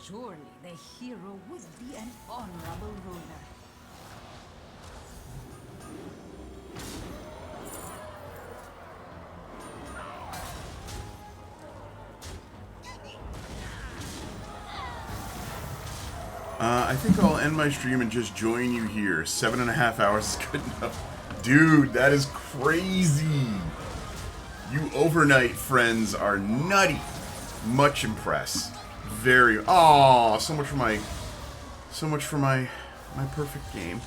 Surely the hero would be an honorable ruler. I think I'll end my stream and just join you here. 7.5 hours is good enough. Dude, that is crazy. You overnight friends are nutty. Much impressed. Very. Aw, so much for my perfect game.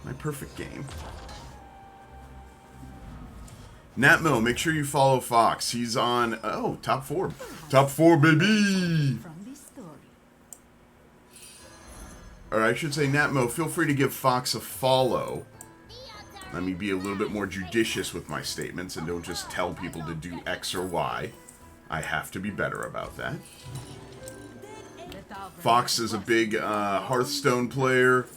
My perfect game. Natmo, make sure you follow Fox. He's on. Oh, top 4. Top 4, baby. Or I should say, Natmo, feel free to give Fox a follow. Let me be a little bit more judicious with my statements and don't just tell people to do X or Y. I have to be better about that. Fox is a big Hearthstone player,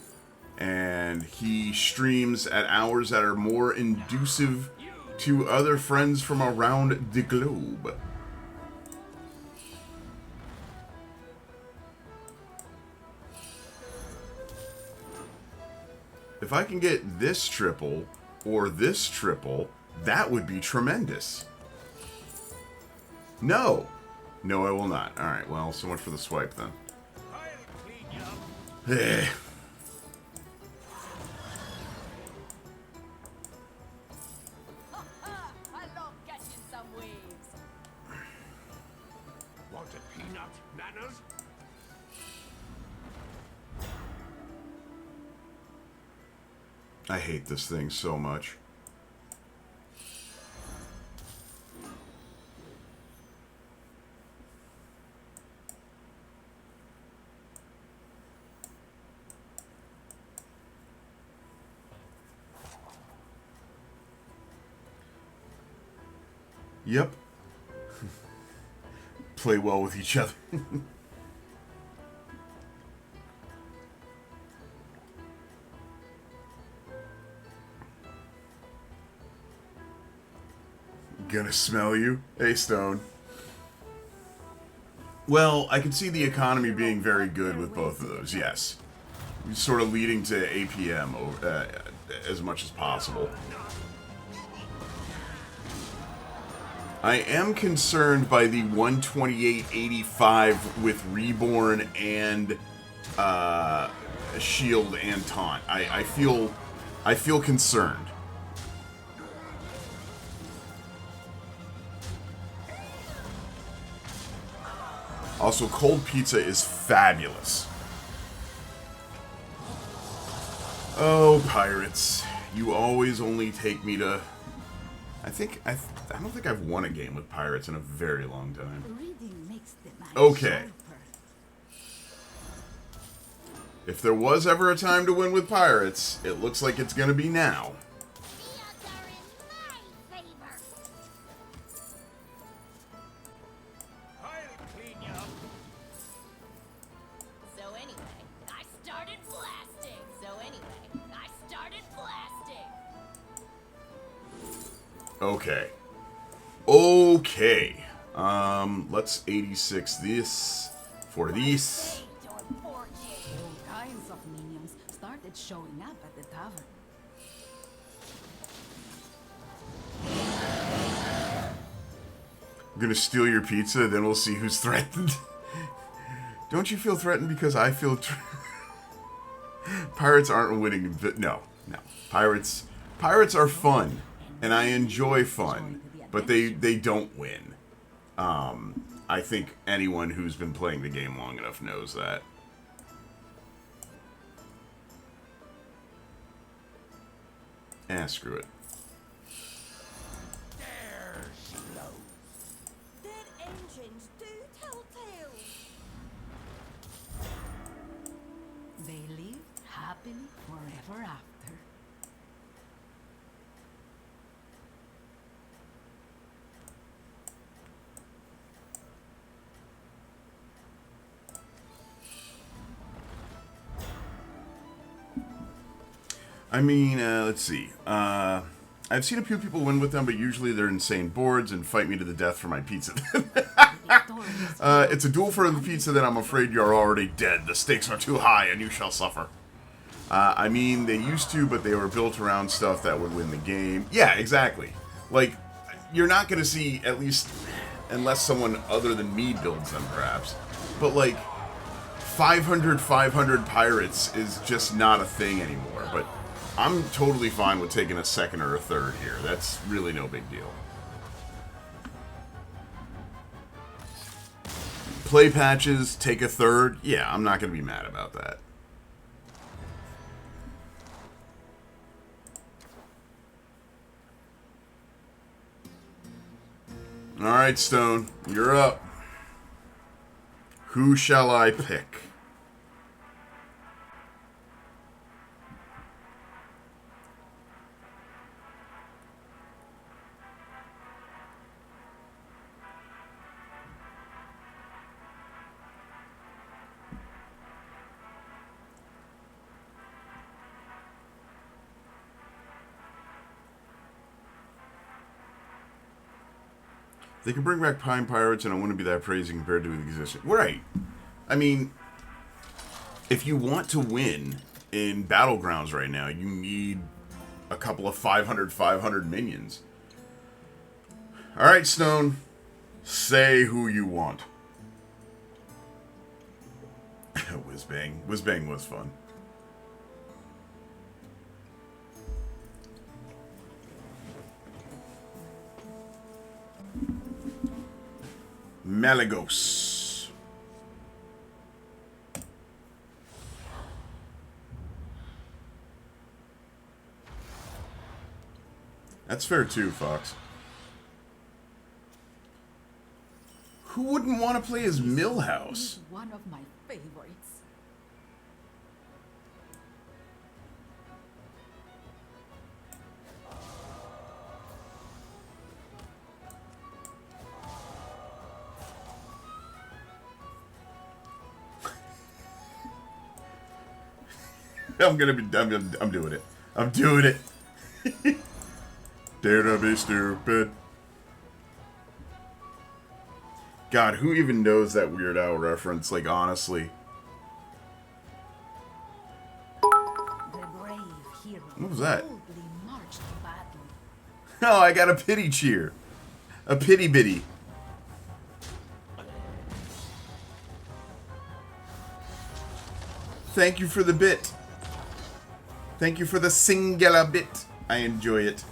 and he streams at hours that are more inducive to other friends from around the globe. If I can get this triple or this triple, that would be tremendous. No. No, I will not. Alright, well, so much for the swipe then. Eh. I love catching some waves. Want a peanut, manners? I hate this thing so much. Yep. Play well with each other. Gonna smell you? Hey, Stone. Well, I can see the economy being very good with both of those, yes. Sort of leading to APM as much as possible. I am concerned by the 128.85 with Reborn and Shield and Taunt. I feel concerned. Also, cold pizza is fabulous. Oh, pirates. You always only take me to... I don't think I've won a game with pirates in a very long time. Okay. If there was ever a time to win with pirates, it looks like it's gonna be now. Okay. Okay. Let's 86 this for this. All kinds of minions started showing up at the tavern. I'm gonna steal your pizza, then we'll see who's threatened. Don't you feel threatened because I feel... Pirates aren't winning. No. Pirates are fun. And I enjoy fun, but they don't win. I think anyone who's been playing the game long enough knows that. Screw it. Dead engines do tell tales. They live happily forever after. I mean, let's see. I've seen a few people win with them, but usually they're insane boards and fight me to the death for my pizza. It's a duel for the pizza, then I'm afraid you're already dead. The stakes are too high, and you shall suffer. I mean, they used to, but they were built around stuff that would win the game. Yeah, exactly. Like, you're not going to see, at least, unless someone other than me builds them, perhaps. But, like, 500 pirates is just not a thing anymore. But I'm totally fine with taking a second or a third here. That's really no big deal. Play patches, take a third. Yeah, I'm not going to be mad about that. Alright, Stone. You're up. Who shall I pick? They can bring back Pine Pirates, and I wouldn't be that praising compared to the existing. Right. I mean, if you want to win in Battlegrounds right now, you need a couple of 500 minions. Alright, Stone. Say who you want. Whizbang. Whizbang was fun. Malagos. That's fair too, Fox. Who wouldn't want to play as Millhouse? One of my favorites. I'm doing it. I'm doing it. Dare to be stupid. God, who even knows that Weird Al reference? Like, honestly. The brave hero What was that? boldly marched to battle. Oh, I got a pity cheer. A pity bitty. Thank you for the bit. Thank you for the singular bit. I enjoy it.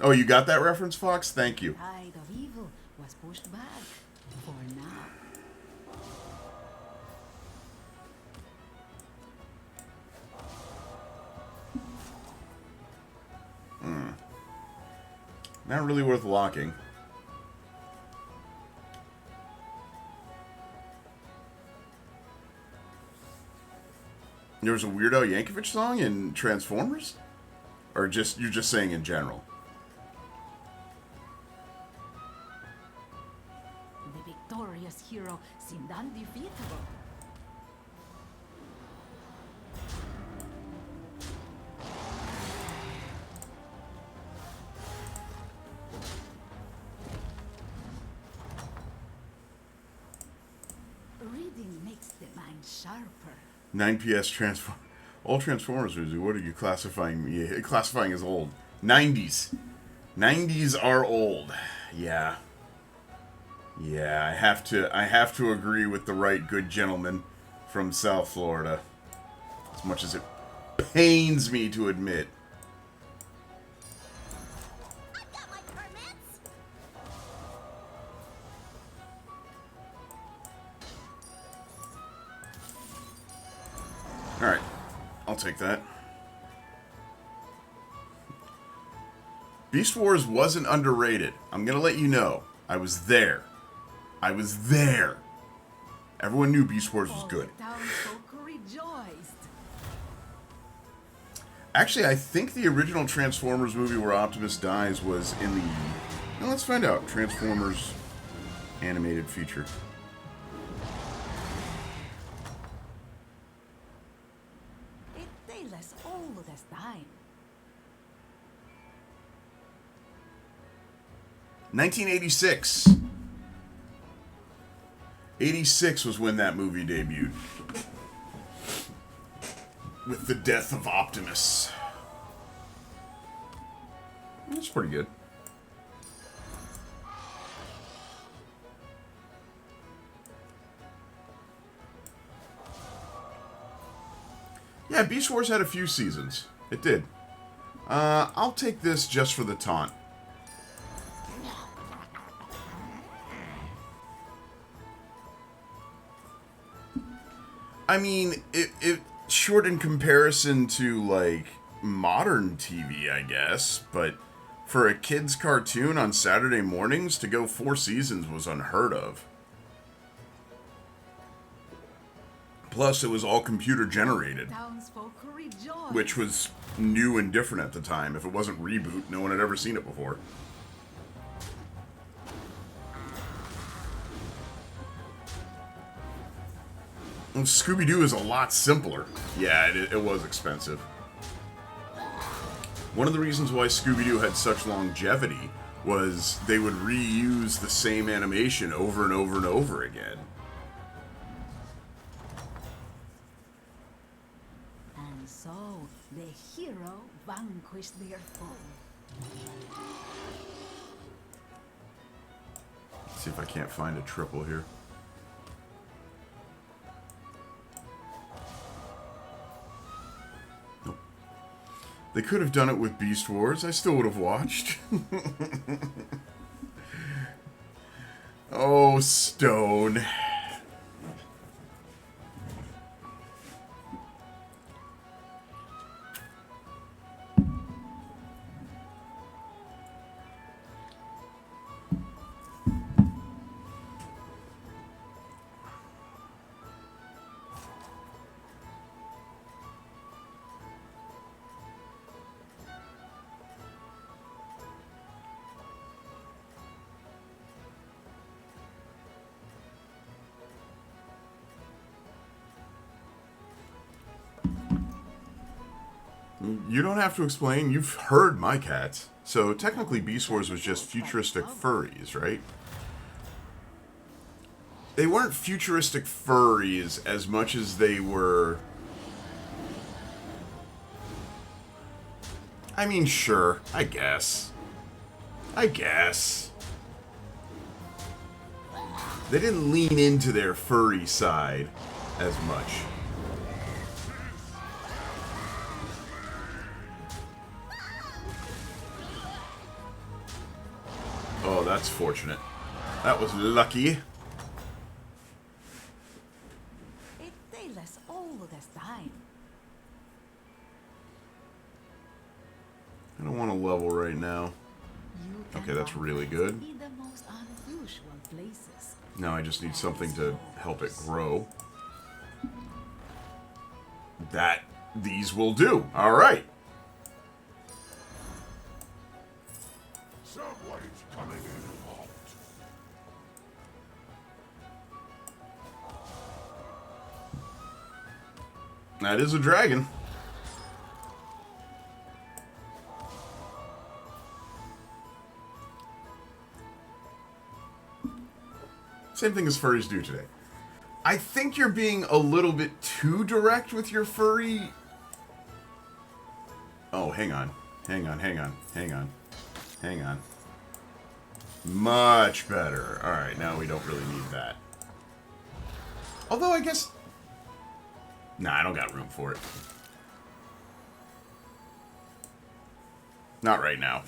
Oh, you got that reference, Fox? Thank you. Tide of evil was pushed back for now. Not really worth locking. There was a Weird Al Yankovic song in Transformers? Or you're just saying in general? The victorious hero seemed undefeatable. Reading makes the mind sharper. 9 PS Transform. All Transformers music. What are you classifying me? Classifying as old. 90s. 90s are old. Yeah. Yeah, I have to agree with the right good gentleman from South Florida. As much as it pains me to admit. I've got my permits. Alright. I'll take that. Beast Wars wasn't underrated. I'm gonna let you know. I was there. I was there. Everyone knew Beast Wars was good. All the townsfolk rejoiced. Actually, I think the original Transformers movie where Optimus dies was in the... Now let's find out. Transformers animated feature. They less old as time. 1986. '86 was when that movie debuted. With the death of Optimus. That's pretty good. Yeah, Beast Wars had a few seasons. It did. I'll take this just for the taunt. I mean, it short in comparison to, like, modern TV, I guess, but for a kid's cartoon on Saturday mornings, to go 4 seasons was unheard of. Plus, it was all computer generated, which was new and different at the time. If it wasn't Reboot, no one had ever seen it before. And Scooby-Doo is a lot simpler. Yeah, it was expensive. One of the reasons why Scooby-Doo had such longevity was they would reuse the same animation over and over and over again. And so, the hero vanquished their foe. Let's see if I can't find a triple here. Nope. They could have done it with Beast Wars. I still would have watched. Oh, Stone. You don't have to explain. You've heard my cats. So technically Beast Wars was just futuristic furries, right? They weren't futuristic furries as much as they were... I mean, sure. I guess. They didn't lean into their furry side as much. Oh, that's fortunate. That was lucky. It takes us all this time. I don't want to level right now. You Okay, that's really good. in the most unusual places. Now I just need something to help it grow. These will do. All right. Someone's coming in hot. That is a dragon. Same thing as furries do today. I think you're being a little bit too direct with your furry... Oh, hang on. Hang on. Much better. Alright, now we don't really need that. Although, I guess... Nah, I don't got room for it. Not right now.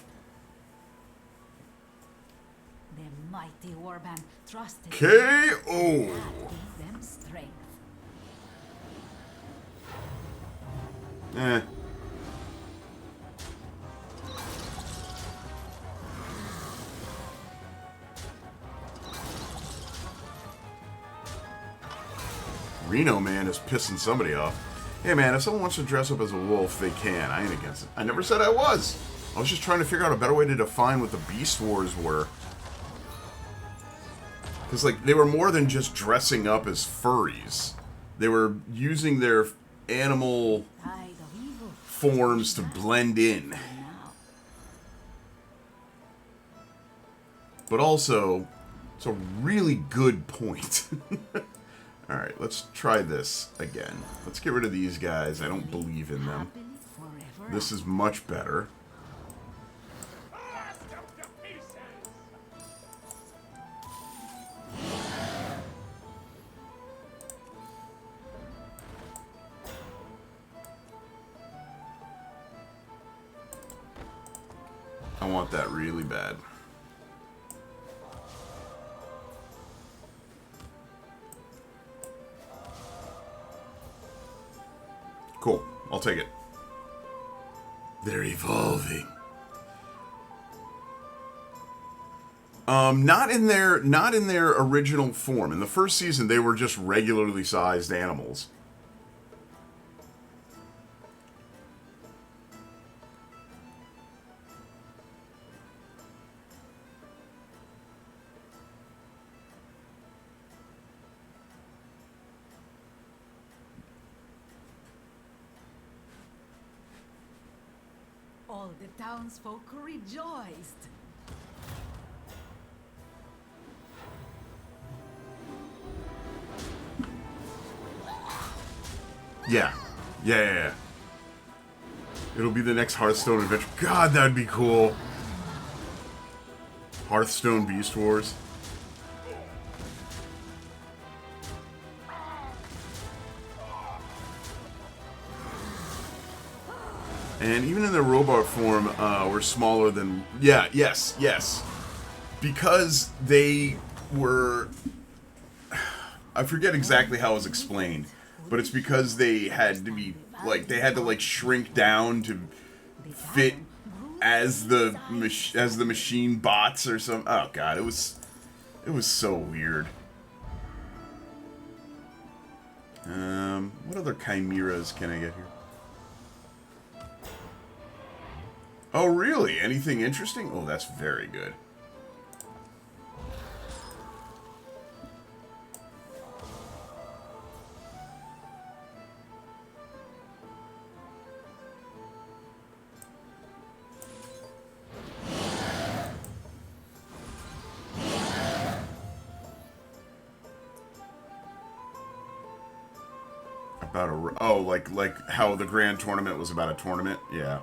The mighty warband trusted KO! gave them strength. Eh. Reno Man is pissing somebody off. Hey man, if someone wants to dress up as a wolf, they can. I ain't against it. I never said I was. I was just trying to figure out a better way to define what the Beast Wars were. Because, like, they were more than just dressing up as furries. They were using their animal Tide of evil. forms to blend in. Now, But also, It's a really good point. Alright, let's try this again. Let's get rid of these guys. I don't believe in them. Happily forever This is much better. I want that really bad. Cool. I'll take it. They're evolving. Not in their original form. In the first season, they were just regularly sized animals. all the townsfolk rejoiced. Yeah. It'll be the next Hearthstone adventure. God, that'd be cool. Hearthstone Beast Wars. And even in their robot form, we're smaller than... Yes. Because they were... I forget exactly how it was explained, but it's because they had to be, like, shrink down to fit as the machine bots or something. Oh, God, it was so weird. What other chimeras can I get here? Oh, really? Anything interesting? Oh, that's very good. Like how the grand tournament was about a tournament? Yeah.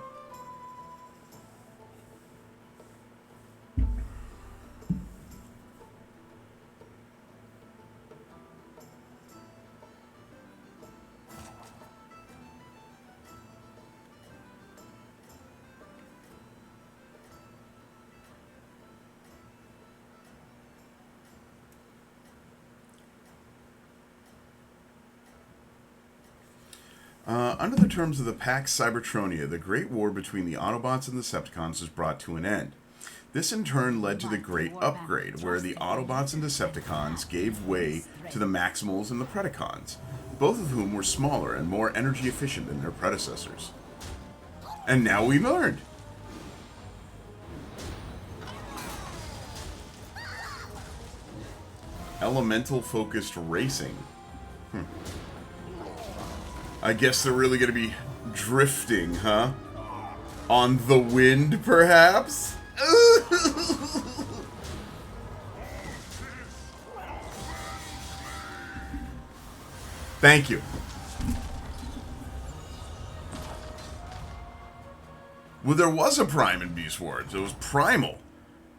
Under the terms of the Pax Cybertronia, the Great War between the Autobots and the Decepticons was brought to an end. This in turn led to the Great Upgrade, where the Autobots and Decepticons gave way to the Maximals and the Predacons, both of whom were smaller and more energy efficient than their predecessors. And now we learned! Elemental-focused racing. I guess they're really going to be drifting, huh? On the wind, perhaps? Thank you. Well, there was a Prime in Beast Wars. It was Primal.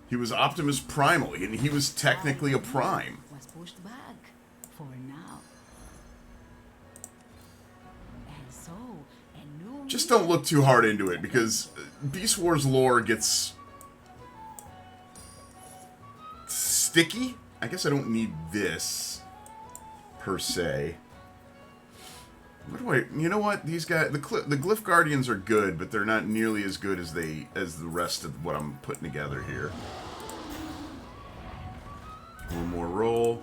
He was Optimus Primal, and he was technically a Prime. Was pushed back for now. And so, a new Just don't look too hard into it, because Beast Wars lore gets sticky. I guess I don't need this, per se. What do I... You know what? These guys... The Glyph Guardians are good, but they're not nearly as good as the rest of what I'm putting together here. One more roll.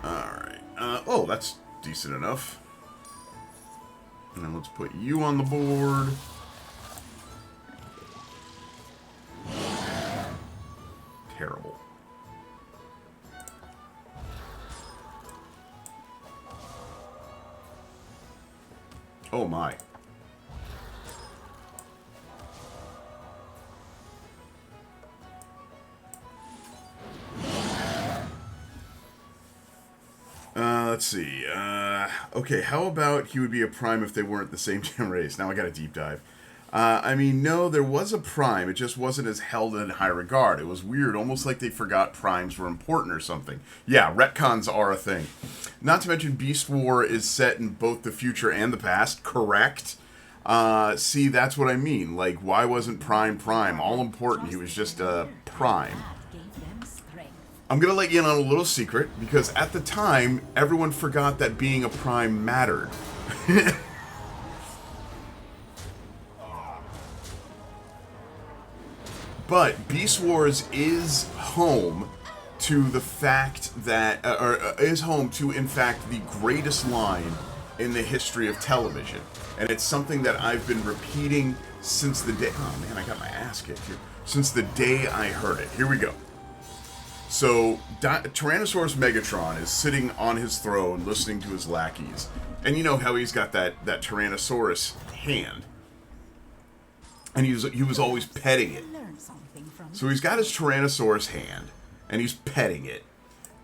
Alright. Oh, that's decent enough. And then let's put you on the board. Terrible. Oh my. let's see. Okay, how about he would be a prime if they weren't the same damn race? Now I got a deep dive. I mean, no, there was a prime. It just wasn't as held in high regard. It was weird, almost like they forgot primes were important or something. Yeah, retcons are a thing. Not to mention Beast War is set in both the future and the past, correct? See, that's what I mean. Like, why wasn't Prime all important? He was just a prime. I'm going to let you in on a little secret, because at the time, everyone forgot that being a prime mattered. But Beast Wars is home to the fact that, is home to, in fact, the greatest line in the history of television. And it's something that I've been repeating since the day, oh man, I got my ass kicked here. Since the day I heard it. Here we go. So, Tyrannosaurus Megatron is sitting on his throne listening to his lackeys. And you know how he's got that Tyrannosaurus hand. And he was always petting it. So he's got his Tyrannosaurus hand, and he's petting it.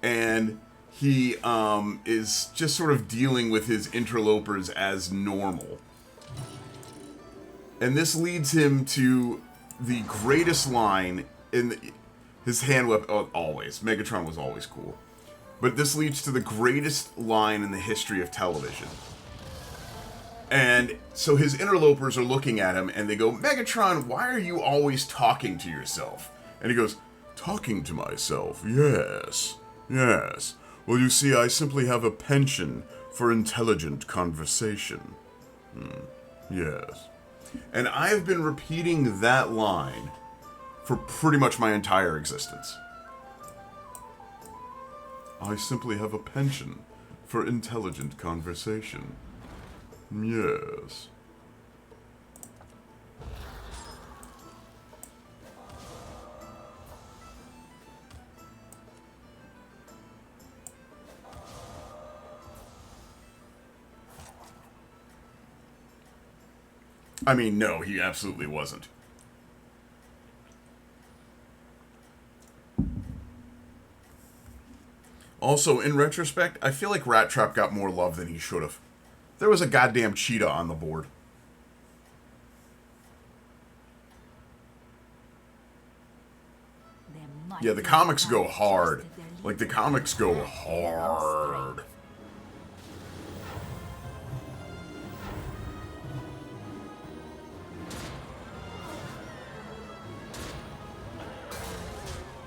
And he is just sort of dealing with his interlopers as normal. And this leads him to the greatest line in his hand weapon. Oh, always. Megatron was always cool. But this leads to the greatest line in the history of television. And so his interlopers are looking at him, and they go, Megatron, why are you always talking to yourself? And he goes, talking to myself? Yes. Yes. Well, you see, I simply have a penchant for intelligent conversation. Yes. And I've been repeating that line for pretty much my entire existence. I simply have a penchant for intelligent conversation. Yes. I mean, no, he absolutely wasn't. Also, in retrospect, I feel like Rat Trap got more love than he should have. There was a goddamn cheetah on the board. Yeah, the comics go hard. Like, the comics go hard.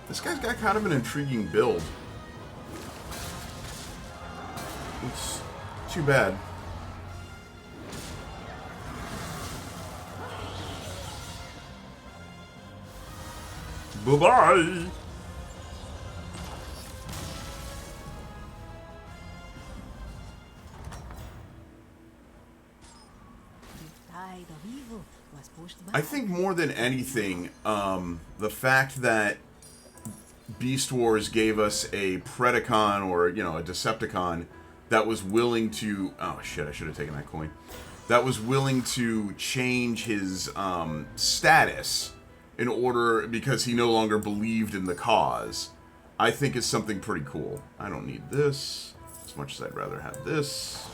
This guy's got kind of an intriguing build. It's too bad. Bye-bye! I think more than anything, the fact that Beast Wars gave us a Predacon, or, you know, a Decepticon that was willing to... Oh, shit, I should have taken that coin. That was willing to change his status in order... because he no longer believed in the cause. I think is something pretty cool. I don't need this, as much as I'd rather have this.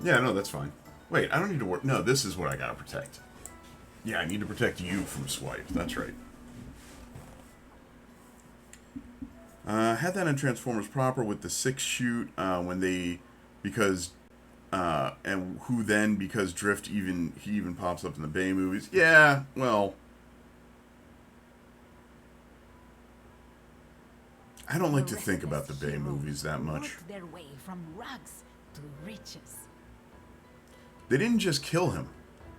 Yeah, no, that's fine. Wait, I don't need to work. No, this is what I gotta protect. Yeah, I need to protect you from swipe. That's right. Had that in Transformers proper with the 6-shoot when they, because, and who then, because Drift he even pops up in the Bay movies. Yeah, well, I don't like to think about the Bay movies that much. Their way from rags to riches. They didn't just kill him.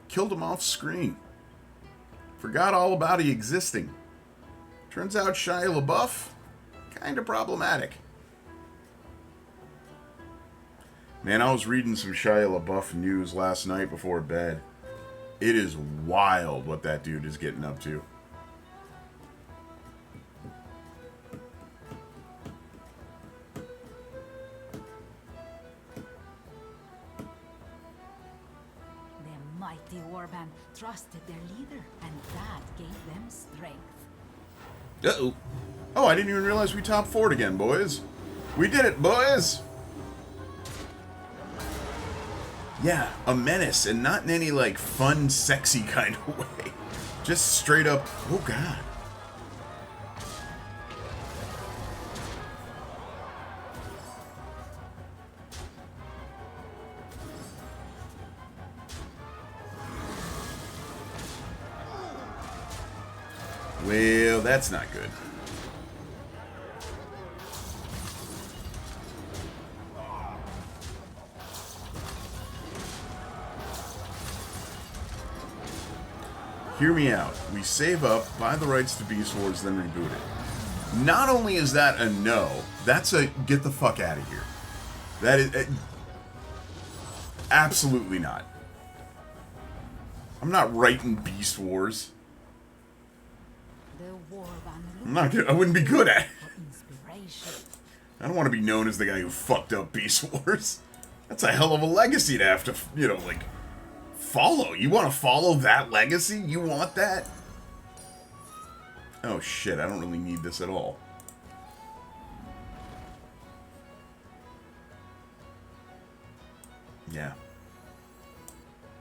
Killed him off screen. Forgot all about he existing. Turns out Shia LaBeouf, kind of problematic. Man, I was reading some Shia LaBeouf news last night before bed. It is wild what that dude is getting up to. The mighty warband trusted their leader, and that gave them strength. Uh-oh. Oh, I didn't even realize we top 4'd again, boys. We did it, boys! Yeah, a menace, and not in any, like, fun, sexy kind of way. Just straight up, oh god. Well, that's not good. Hear me out. We save up, buy the rights to Beast Wars, then reboot it. Not only is that a no, that's a get the fuck out of here. That is... absolutely not. I'm not writing Beast Wars. The warband I'm not good. I wouldn't be good at it. for inspiration. I don't want to be known as the guy who fucked up Beast Wars. That's a hell of a legacy to have to, you know, like... follow. You want to follow that legacy? You want that? Oh shit, I don't really need this at all. Yeah.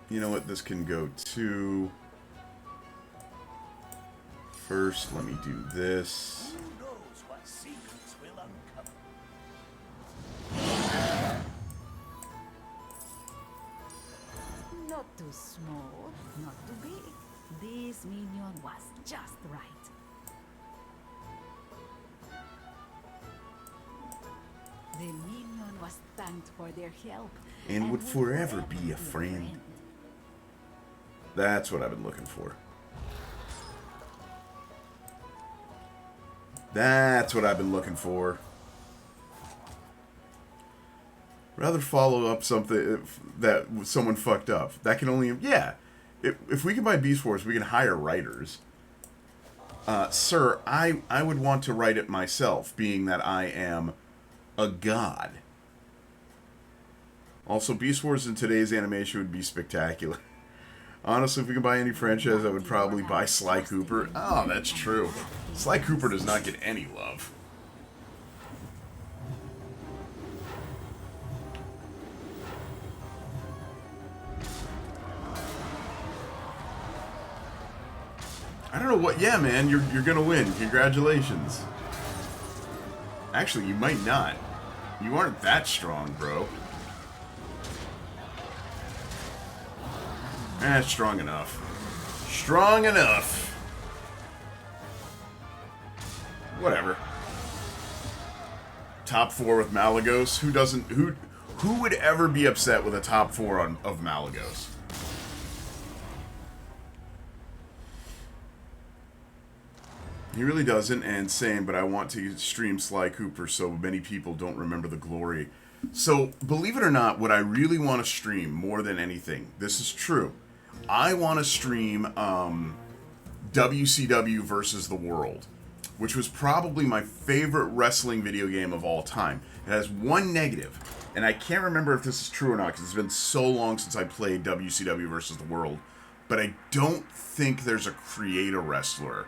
You know what? This can go to... first, let me do this. Who knows what secrets will uncover? Not too small, not too big. This minion was just right. The minion was thanked for their help And would forever be a friend. That's what I've been looking for. That's what I've been looking for. Rather follow up something that someone fucked up. That can only... yeah. If we can buy Beast Wars, we can hire writers. Sir, I would want to write it myself, being that I am a god. Also, Beast Wars in today's animation would be spectacular. Honestly, if we could buy any franchise, I would probably buy Sly Cooper. Oh, that's true. Sly Cooper does not get any love. I don't know what... yeah, man, you're gonna win. Congratulations. Actually, you might not. You aren't that strong, bro. Strong enough. Strong enough. Whatever. Top 4 with Malagos. Who doesn't... who would ever be upset with a top 4 of Malagos? He really doesn't, and same, but I want to stream Sly Cooper so many people don't remember the glory. So, believe it or not, what I really want to stream more than anything, this is true, I want to stream WCW versus the World, which was probably my favorite wrestling video game of all time. It has one negative, and I can't remember if this is true or not, because it's been so long since I played WCW versus the World, but I don't think there's a creator wrestler.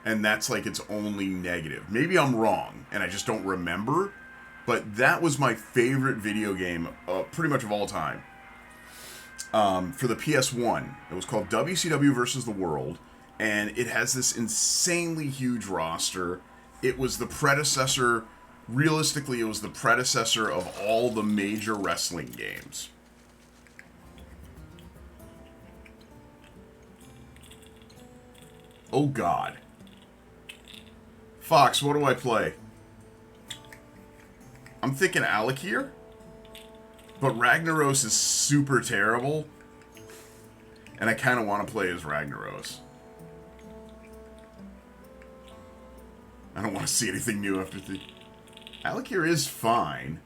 And that's like its only negative. Maybe I'm wrong, and I just don't remember. But that was my favorite video game, pretty much of all time. For the PS1, it was called WCW vs. the World, and it has this insanely huge roster. It was the predecessor, realistically, it was the predecessor of all the major wrestling games. Oh God. Fox, what do I play? I'm thinking Alec here, but Ragnaros is super terrible, and I kind of want to play as Ragnaros. I don't want to see anything new after the... Alec here is fine.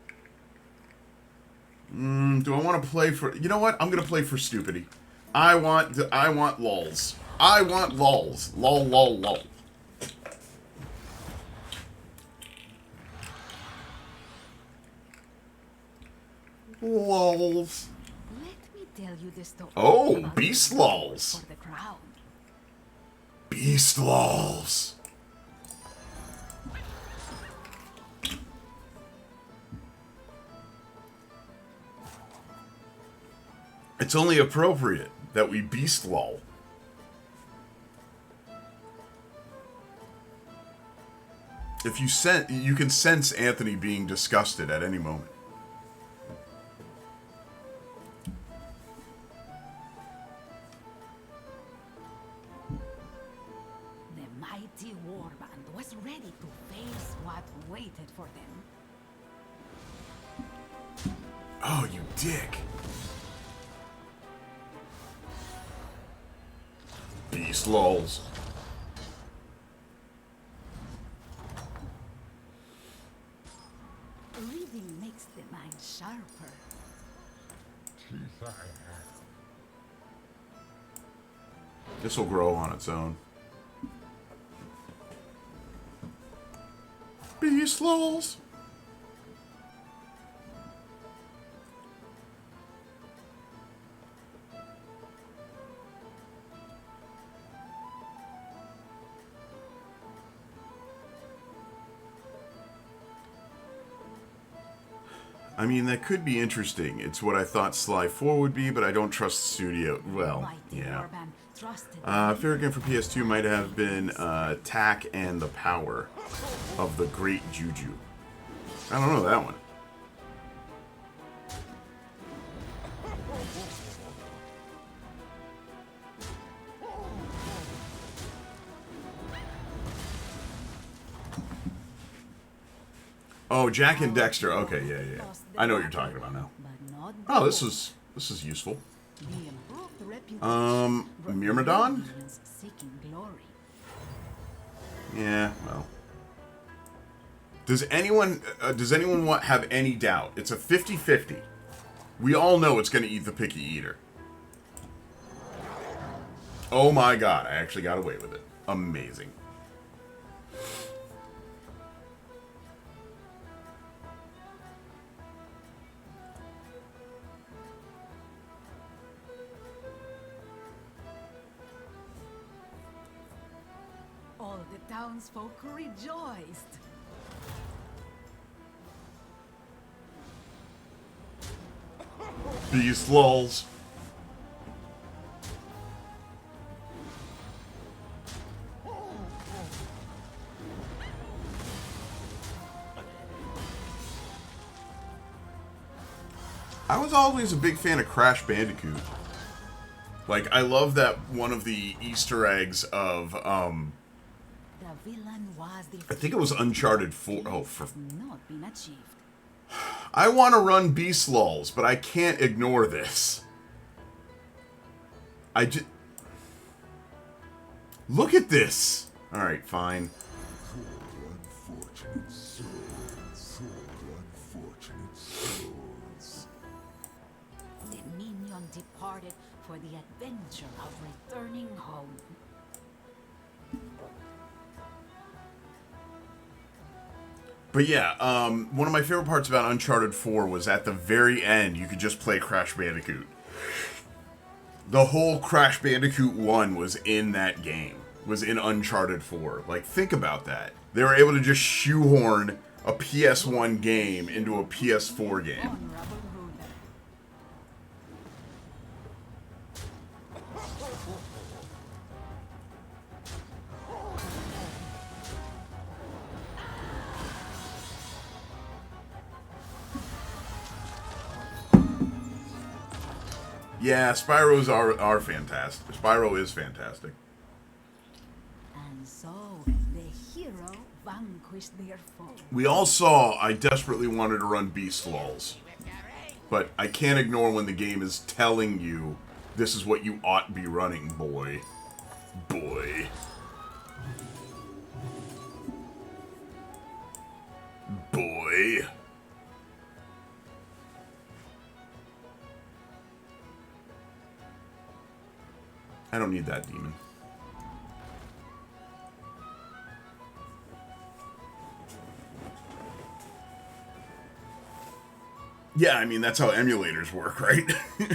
Do I want to play for... You know what? I'm going to play for stupidity. I want lulz. I want lulz. Lol, lol, lol. Lulz. Let me tell you the story. Oh, about beast the lulz. for the crown. Beast lulz. It's only appropriate that we beast lull. If you can sense Anthony being disgusted at any moment. The mighty warband was ready to face what waited for them. Oh, you dick. Beast lulz. Reading makes the mind sharper. This will grow on its own. Beast lulz. I mean, that could be interesting. It's what I thought Sly 4 would be, but I don't trust the studio. Well, Mighty yeah. warband trusted Favorite game for PS2 might have been Tack and the Power of the Great Juju. I don't know that one. Oh, Jack and Dexter. Okay, yeah. I know what you're talking about now. but not Oh, the this is useful. The improved reputation brought Myrmidon? millions seeking glory. Yeah, well. Does anyone have any doubt? It's a 50-50. We all know it's going to eat the picky eater. Oh my god, I actually got away with it. Amazing. All the townsfolk rejoiced. Beast lulz. I was always a big fan of Crash Bandicoot. Like, I love that one of the Easter eggs of, The villain was I think it was Uncharted 4. Oh, for... has not been achieved. I want to run Beast lulz, but I can't ignore this. I just... Look at this! Alright, fine. The minion departed for the adventure of returning home. But yeah, one of my favorite parts about Uncharted 4 was at the very end, you could just play Crash Bandicoot. The whole Crash Bandicoot 1 was in that game. Was in Uncharted 4. Like, think about that. They were able to just shoehorn a PS1 game into a PS4 game. Honorable ruler. Yeah, Spyros are fantastic. Spyro is fantastic. And so the hero vanquished their foe. We all saw I desperately wanted to run Beast lulz. But I can't ignore when the game is telling you this is what you ought to be running, boy. Boy. Boy. I don't need that demon. Yeah, I mean, that's how emulators work, right?